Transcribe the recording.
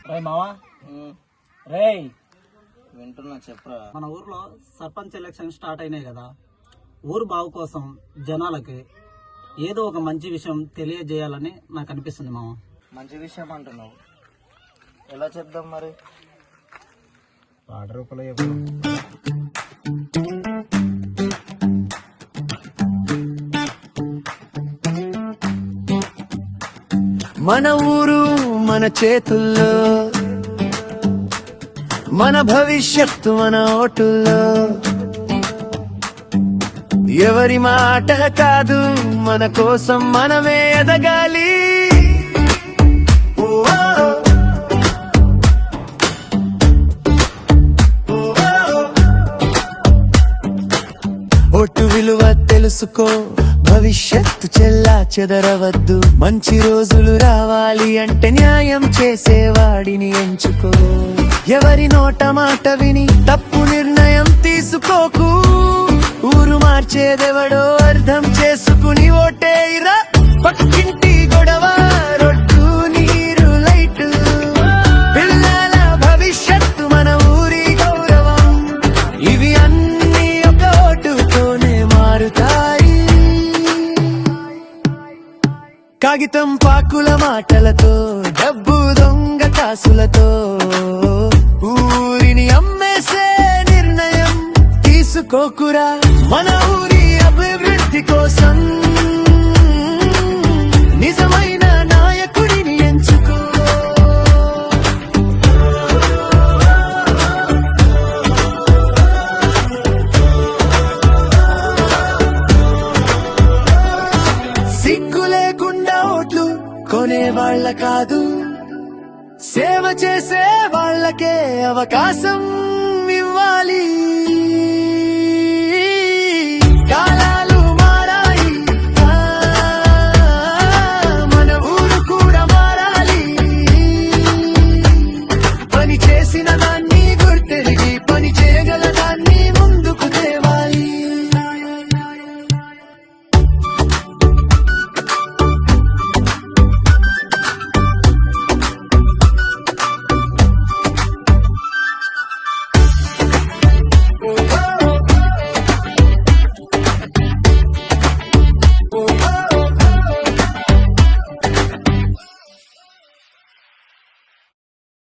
రే మావా రేయ్ వింటున్నా చెప్పరా. మన ఊర్లో సర్పంచ్ ఎలక్షన్ స్టార్ట్ అయినాయి కదా. ఊరు బాగు కోసం జనాలకి ఏదో ఒక మంచి విషయం తెలియజేయాలని నాకు అనిపిస్తుంది మామ. మంచి విషయం అంటున్నావు, ఎలా చెప్దాం మరి? పాట రూపంలో చెప్పు. మన ఊరు మన చేతుల్లో, మన భవిష్యత్తు మన ఓటుల్లో. ఎవరి మాట కాదు, మన కోసం మనమే ఎదగాలి. ఓటు విలువ తెలుసుకో, భవిష్యత్తు చెల్లా చెదరవద్దు. మంచి రోజులు రావాలి అంటే న్యాయం చేసేవాడిని ఎంచుకో. ఎవరి నోట మాట విని తప్పు నిర్ణయం తీసుకోకు. ఊరు మార్చేదెవడో అర్థం చేసుకుని ఓటేయిరా. పక్కింటి గొడవ, రొట్టు నీరు లైట్, పిల్లల భవిష్యత్తు మన ఊరి గౌరవం. ఇవి అన్ని ఒక ఓటుతోనే మారుతాయి. కాగితం పాకుల మాటలతో, డబ్బు దొంగ కాసులతో ఊరిని అమ్మేసే నిర్ణయం తీసుకోకురా. మన ఊరి అభివృద్ధి కోసం నిజమైన నాయకుడిని ఎంచుకో. సిగ్గు లేకుండా ఓట్లు కొనే వాళ్ళ కాదు, సేవ చేసే వాళ్ళకే అవకాశం ఇవ్వాలి.